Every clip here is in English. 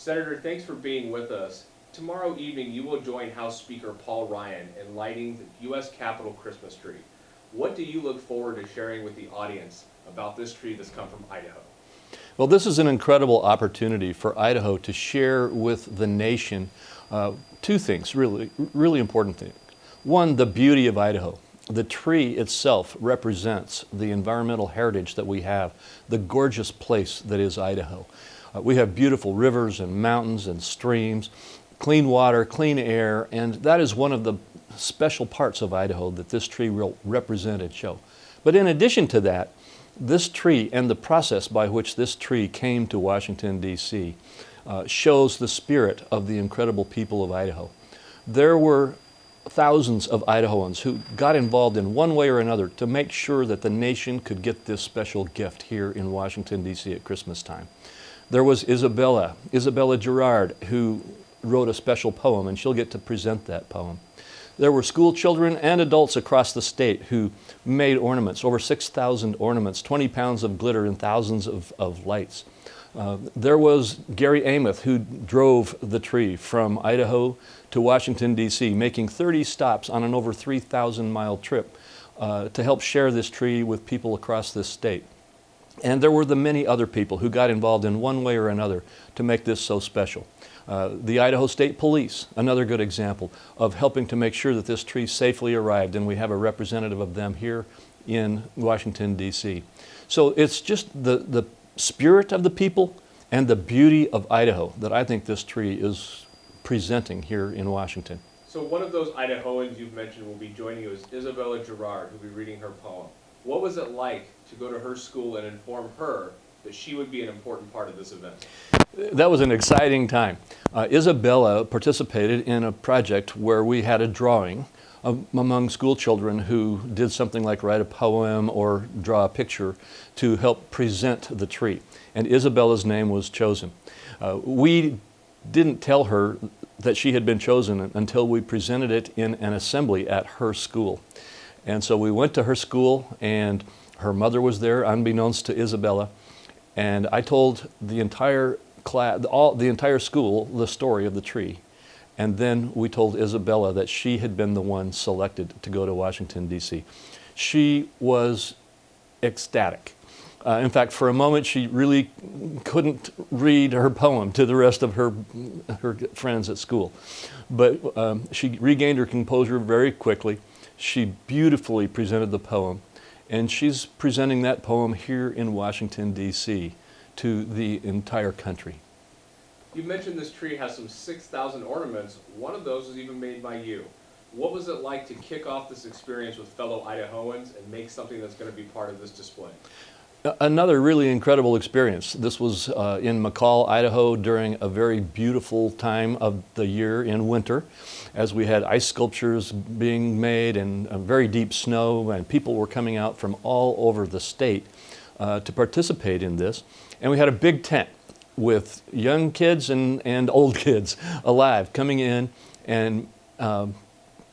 Senator, thanks for being with us. Tomorrow evening, you will join House Speaker Paul Ryan in lighting the U.S. Capitol Christmas tree. What do you look forward to sharing with the audience about this tree that's come from Idaho? Well, this is an incredible opportunity for Idaho to share with the nation two things, really important things. One, the beauty of Idaho. The tree itself represents the environmental heritage that we have, the gorgeous place that is Idaho. We have beautiful rivers and mountains and streams, clean water, clean air, and that is one of the special parts of Idaho that this tree will represent and show. But in addition to that, this tree and the process by which this tree came to Washington, D.C. Shows the spirit of the incredible people of Idaho. There were thousands of Idahoans who got involved in one way or another to make sure that the nation could get this special gift here in Washington, D.C. at Christmas time. There was Isabella Gerard, who wrote a special poem, and she'll get to present that poem. There were school children and adults across the state who made ornaments, over 6,000 ornaments, 20 pounds of glitter and thousands of lights. There was Gary Amos, who drove the tree from Idaho to Washington, D.C., making 30 stops on an over 3,000-mile trip to help share this tree with people across this state. And there were the many other people who got involved in one way or another to make this so special. The Idaho State Police, another good example of helping to make sure that this tree safely arrived, and we have a representative of them here in Washington, D.C. So it's just the spirit of the people and the beauty of Idaho that I think this tree is presenting here in Washington. So one of those Idahoans you've mentioned will be joining you is Isabella Gerard, who'll be reading her poem. What was it like to go to her school and inform her that she would be an important part of this event? That was an exciting time. Isabella participated in a project where we had a drawing among school children who did something like write a poem or draw a picture to help present the tree. And Isabella's name was chosen. We didn't tell her that she had been chosen until we presented it in an assembly at her school. And so we went to her school, and her mother was there, unbeknownst to Isabella. And I told the entire class, the entire school, the story of the tree. And then we told Isabella that she had been the one selected to go to Washington, D.C. She was ecstatic. In fact, for a moment, she really couldn't read her poem to the rest of her friends at school. But she regained her composure very quickly. She beautifully presented the poem, and she's presenting that poem here in Washington, D.C. to the entire country. You mentioned this tree has some 6,000 ornaments. One of those was even made by you. What was it like to kick off this experience with fellow Idahoans and make something that's going to be part of this display? Another really incredible experience. This was in McCall, Idaho, during a very beautiful time of the year in winter, as we had ice sculptures being made and very deep snow, and people were coming out from all over the state to participate in this. And we had a big tent with young kids and old kids alive coming in and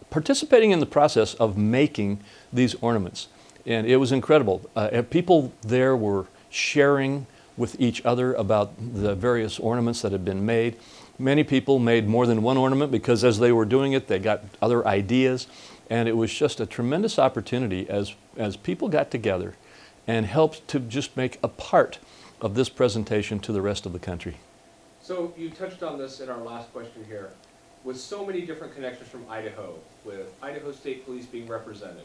participating in the process of making these ornaments. And it was incredible. People there were sharing with each other about the various ornaments that had been made. Many people made more than one ornament because as they were doing it, they got other ideas. And it was just a tremendous opportunity as people got together and helped to just make a part of this presentation to the rest of the country. So you touched on this in our last question here. With so many different connections from Idaho, with Idaho State Police being represented,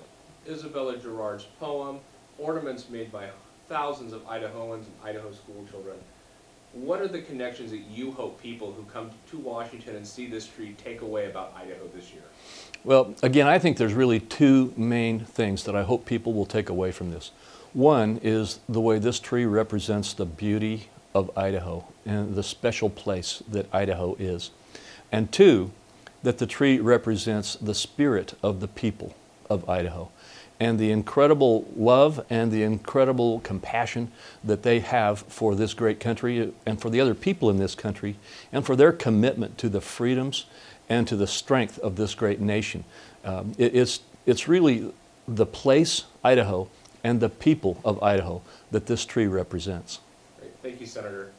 Isabella Gerard's poem, ornaments made by thousands of Idahoans and Idaho school children, what are the connections that you hope people who come to Washington and see this tree take away about Idaho this year? Well, again, I think there's really two main things that I hope people will take away from this. One is the way this tree represents the beauty of Idaho and the special place that Idaho is. And two, that the tree represents the spirit of the people of Idaho and the incredible love and the incredible compassion that they have for this great country and for the other people in this country and for their commitment to the freedoms and to the strength of this great nation. It's really the place, Idaho, and the people of Idaho that this tree represents. Great. Thank you, Senator.